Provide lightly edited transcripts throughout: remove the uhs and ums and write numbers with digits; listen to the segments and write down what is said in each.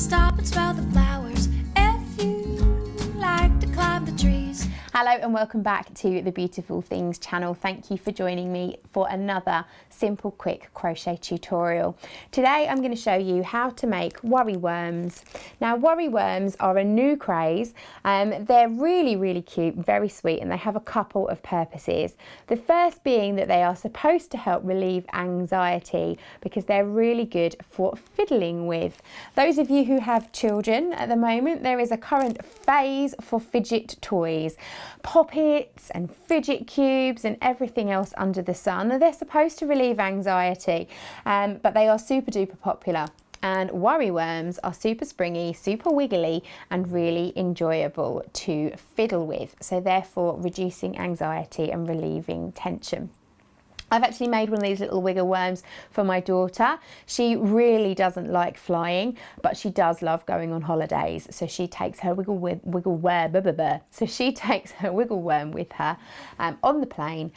stop and smell the flowers if you like to climb the trees. Hello and welcome back to the Beautiful Things channel. Thank you for joining me for another simple quick crochet tutorial. Today I'm going to show you how to make worry worms. Now worry worms are a new craze. They're really cute, very sweet, and they have a couple of purposes. The first being that they are supposed to help relieve anxiety because they're really good for fiddling with. Those of you who have children at the moment, there is a current phase for fidget toys. Poppets and fidget cubes and everything else under the sun. They're supposed to relieve anxiety, but they are super duper popular. And worry worms are super springy, super wiggly, and really enjoyable to fiddle with. So therefore reducing anxiety and relieving tension. I've actually made one of these little wiggle worms for my daughter. She really doesn't like flying, but she does love going on holidays. So she takes her wiggle worm with her on the plane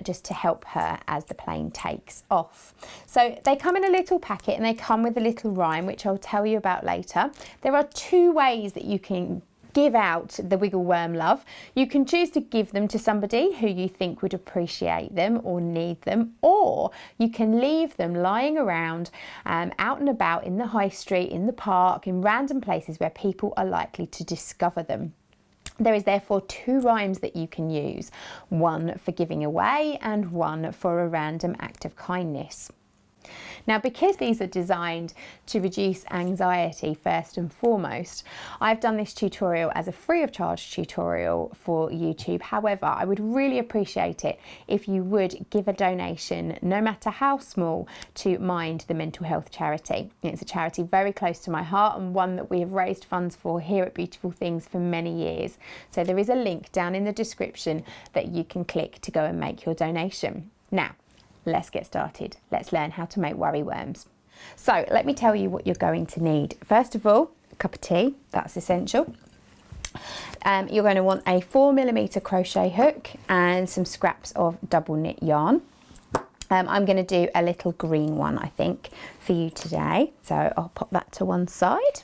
just to help her as the plane takes off. So they come in a little packet and they come with a little rhyme, which I'll tell you about later. There are two ways that you can give out the wiggle worm love. You can choose to give them to somebody who you think would appreciate them or need them, or you can leave them lying around out and about in the high street, in the park, in random places where people are likely to discover them. There is therefore two rhymes that you can use, one for giving away and one for a random act of kindness. Now, because these are designed to reduce anxiety first and foremost, I've done this tutorial as a free of charge tutorial for YouTube. However, I would really appreciate it if you would give a donation, no matter how small, to Mind, the mental health charity. It's a charity very close to my heart and one that we have raised funds for here at Beautiful Things for many years. So there is a link down in the description that you can click to go and make your donation. Now, let's get started. Let's learn how to make worry worms. So let me tell you what you're going to need. First of all, a cup of tea, that's essential. You're going to want a 4mm crochet hook and some scraps of double knit yarn. I'm going to do a little green one, I think, for you today. So I'll pop that to one side.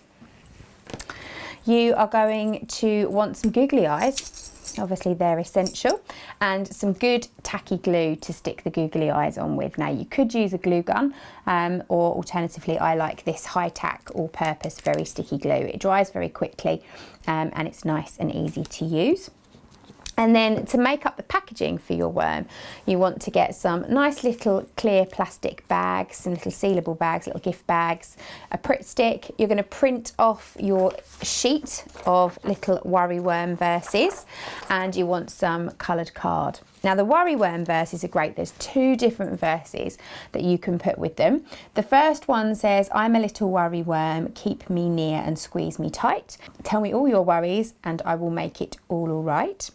You are going to want some googly eyes. Obviously they're essential, and some good tacky glue to stick the googly eyes on with. Now you could use a glue gun or alternatively I like this Hi Tack all-purpose very sticky glue. It dries very quickly and it's nice and easy to use. And then to make up the packaging for your worm, you want to get some nice little clear plastic bags, some little sealable bags, little gift bags, a Pritt stick. You're going to print off your sheet of little worry worm verses, and you want some coloured card. Now the worry worm verses are great. There's two different verses that you can put with them. The first one says, "I'm a little worry worm, keep me near and squeeze me tight. Tell me all your worries and I will make it all right."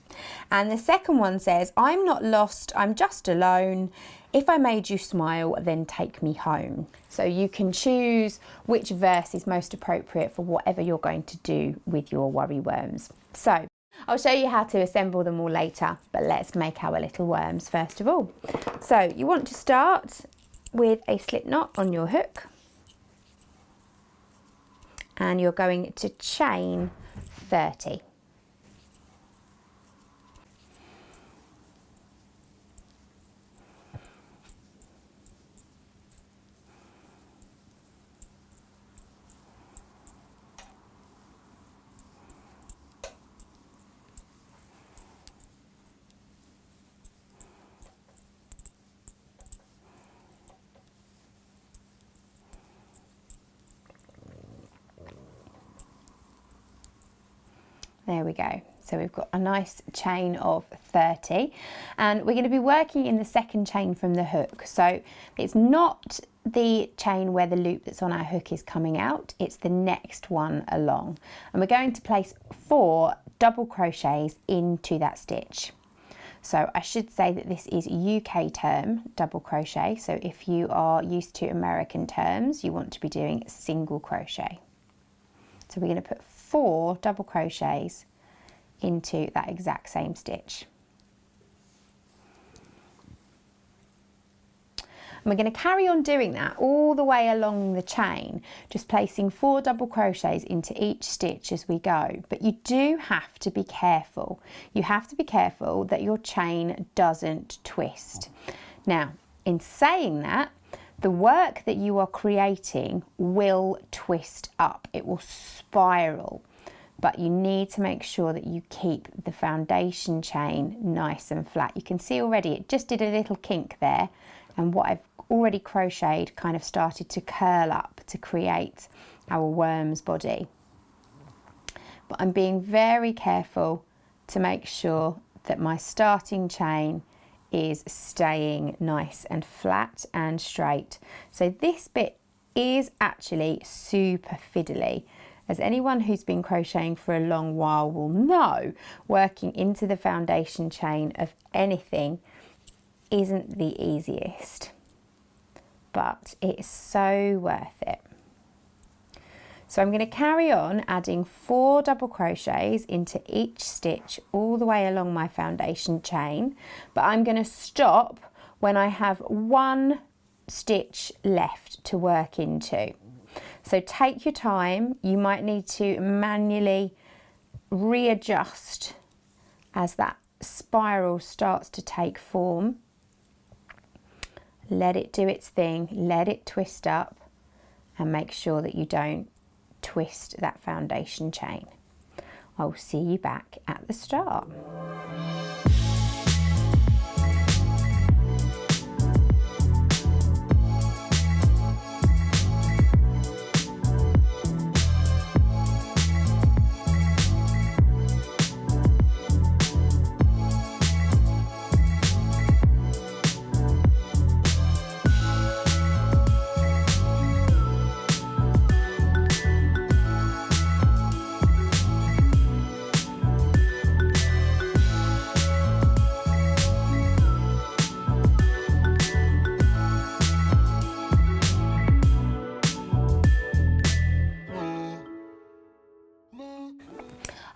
And the second one says, "I'm not lost, I'm just alone. If I made you smile, then take me home." So you can choose which verse is most appropriate for whatever you're going to do with your worry worms. So I'll show you how to assemble them all later, but let's make our little worms first of all. So you want to start with a slip knot on your hook, and you're going to chain 30. There we go. So we've got a nice chain of 30, and we're going to be working in the second chain from the hook. So it's not the chain where the loop that's on our hook is coming out, it's the next one along. And we're going to place 4 double crochets into that stitch. So I should say that this is UK term double crochet. So if you are used to American terms, you want to be doing single crochet. So we're going to put 4 double crochets into that exact same stitch. And we're going to carry on doing that all the way along the chain, just placing 4 double crochets into each stitch as we go. But you do have to be careful. You have to be careful that your chain doesn't twist. Now, in saying that, the work that you are creating will twist up. It will spiral. But you need to make sure that you keep the foundation chain nice and flat. You can see already it just did a little kink there, and what I've already crocheted kind of started to curl up to create our worm's body. But I'm being very careful to make sure that my starting chain is staying nice and flat and straight. So this bit is actually super fiddly. As anyone who's been crocheting for a long while will know, working into the foundation chain of anything isn't the easiest, but it's so worth it. So I'm going to carry on adding 4 double crochets into each stitch all the way along my foundation chain, but I'm going to stop when I have 1 stitch left to work into. So take your time. You might need to manually readjust as that spiral starts to take form. Let it do its thing, let it twist up, and make sure that you don't twist that foundation chain. I'll see you back at the start.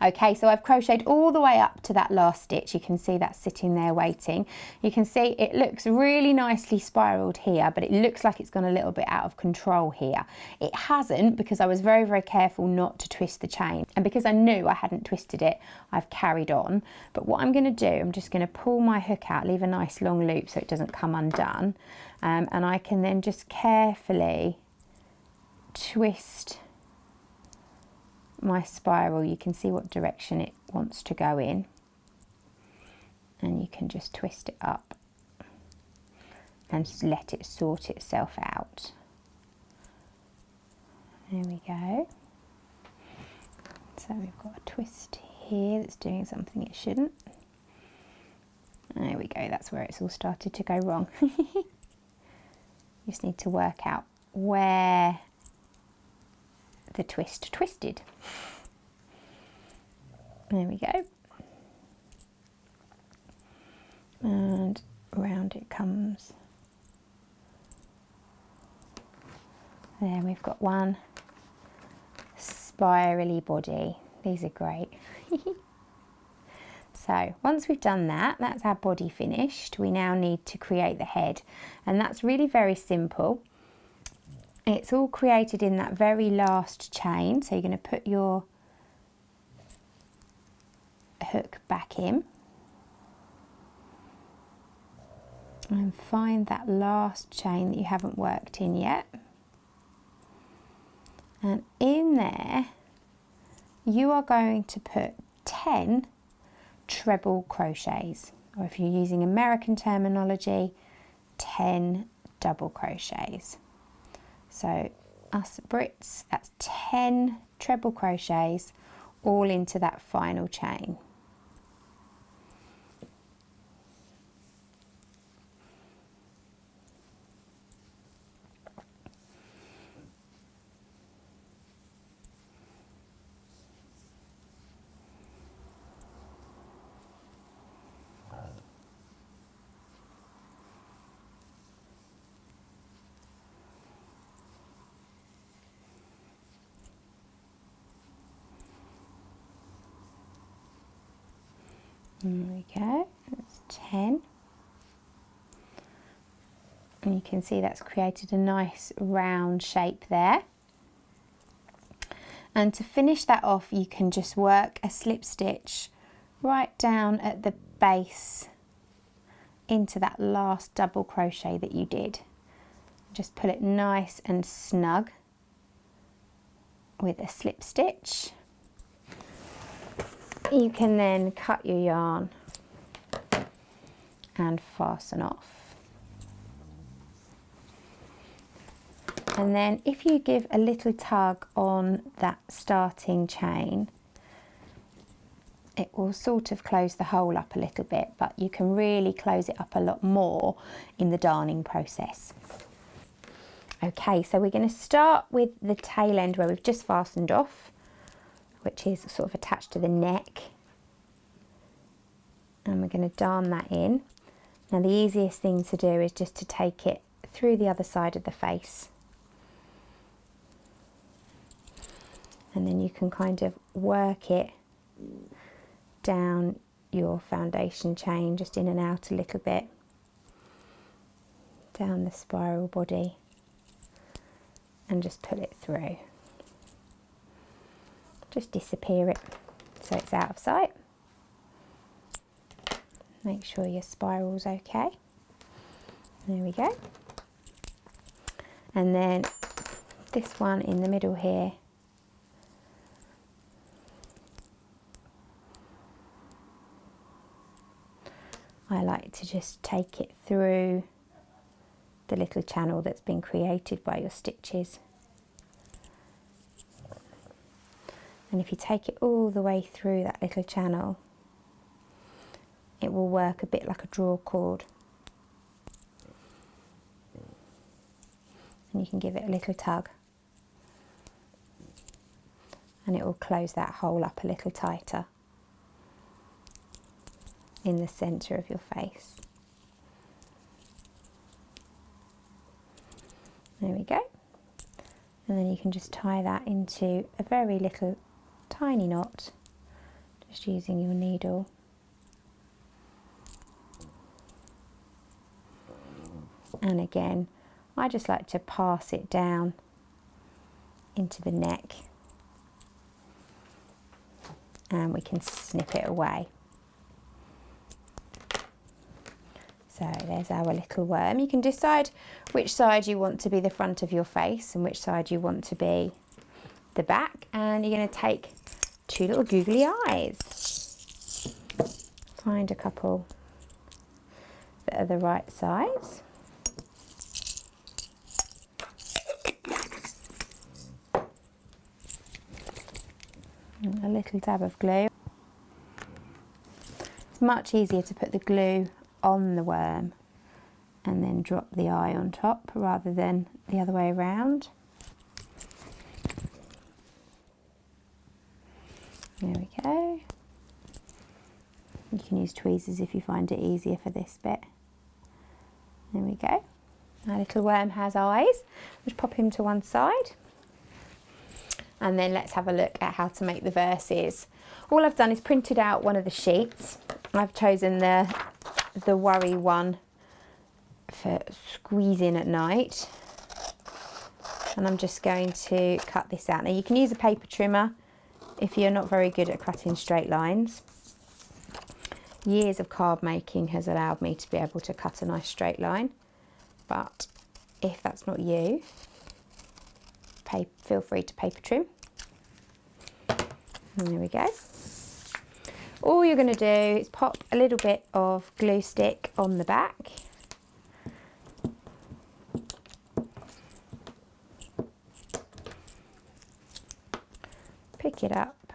Okay, so I've crocheted all the way up to that last stitch. You can see that sitting there waiting. You can see it looks really nicely spiraled here, but it looks like it's gone a little bit out of control here. It hasn't, because I was very, very careful not to twist the chain. And because I knew I hadn't twisted it, I've carried on. But what I'm going to do, I'm just going to pull my hook out, leave a nice long loop so it doesn't come undone. And I can then just carefully twist my spiral. You can see what direction it wants to go in, and you can just twist it up and just let it sort itself out. There we go. So we've got a twist here that's doing something it shouldn't. There we go, that's where it's all started to go wrong. You just need to work out where the twist twisted. There we go. And round it comes. There we've got one spirally body. These are great. So once we've done that, that's our body finished. We now need to create the head, and that's really very simple. It's all created in that very last chain. So you're going to put your hook back in and find that last chain that you haven't worked in yet. And in there, you are going to put 10 treble crochets, or if you're using American terminology, 10 double crochets. So us Brits, that's 10 treble crochets all into that final chain. There we go, that's 10. And you can see that's created a nice round shape there. And to finish that off, you can just work a slip stitch right down at the base into that last double crochet that you did. Just pull it nice and snug with a slip stitch. You can then cut your yarn and fasten off. And then if you give a little tug on that starting chain, it will sort of close the hole up a little bit, but you can really close it up a lot more in the darning process. Okay, so we're going to start with the tail end where we've just fastened off, which is sort of attached to the neck. And we're going to darn that in. Now the easiest thing to do is just to take it through the other side of the face. And then you can kind of work it down your foundation chain, just in and out a little bit, down the spiral body, and just pull it through. Just disappear it so it's out of sight. Make sure your spiral's okay. There we go. And then this one in the middle here, I like to just take it through the little channel that's been created by your stitches. And if you take it all the way through that little channel, it will work a bit like a draw cord. And you can give it a little tug, and it will close that hole up a little tighter in the centre of your face. There we go. And then you can just tie that into a very little tiny knot, just using your needle. And again, I just like to pass it down into the neck, and we can snip it away. So there's our little worm. You can decide which side you want to be the front of your face and which side you want to be the back. And you're going to take two little googly eyes. Find a couple that are the right size. And a little dab of glue. It's much easier to put the glue on the worm and then drop the eye on top rather than the other way around. There we go. You can use tweezers if you find it easier for this bit. There we go. Our little worm has eyes. Just pop him to one side. And then let's have a look at how to make the verses. All I've done is printed out one of the sheets. I've chosen the worry one for squeezing at night, and I'm just going to cut this out. Now you can use a paper trimmer if you're not very good at cutting straight lines. Years of card making has allowed me to be able to cut a nice straight line, but if that's not you, feel free to paper trim. And there we go. All you're going to do is pop a little bit of glue stick on the back. Pick it up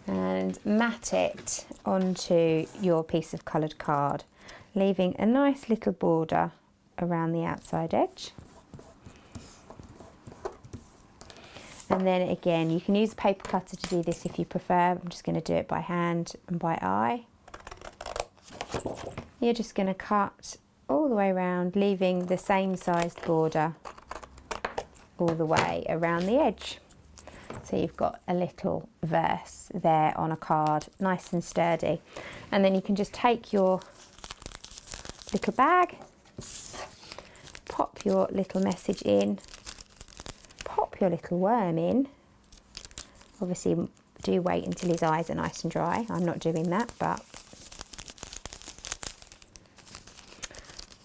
and mat it onto your piece of coloured card, leaving a nice little border around the outside edge. And then again, you can use a paper cutter to do this if you prefer. I'm just going to do it by hand and by eye. You're just going to cut all the way around, leaving the same sized border all the way around the edge. So you've got a little verse there on a card, nice and sturdy. And then you can just take your little bag pop your little message in, pop your little worm in. Obviously do wait until his eyes are nice and dry. I'm not doing that, but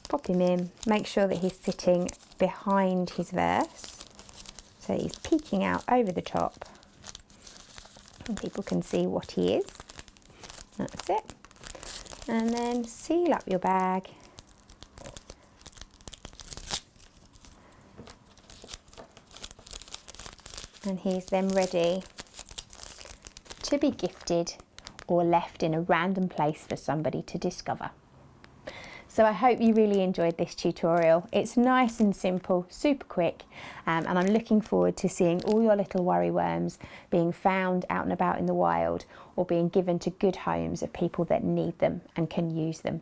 pop him in. Make sure that he's sitting behind his verse, so he's peeking out over the top and people can see what he is. That's it. And then seal up your bag. And he's then ready to be gifted or left in a random place for somebody to discover. So I hope you really enjoyed this tutorial. It's nice and simple, super quick, and I'm looking forward to seeing all your little worry worms being found out and about in the wild or being given to good homes of people that need them and can use them.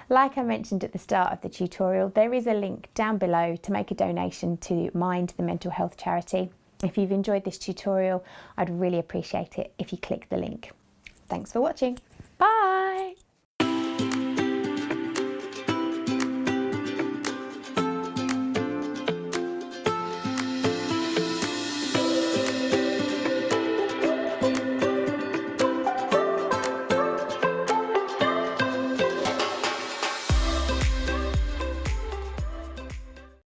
Like I mentioned at the start of the tutorial, there is a link down below to make a donation to Mind, the mental health charity. If you've enjoyed this tutorial, I'd really appreciate it if you click the link. Thanks for watching. Bye!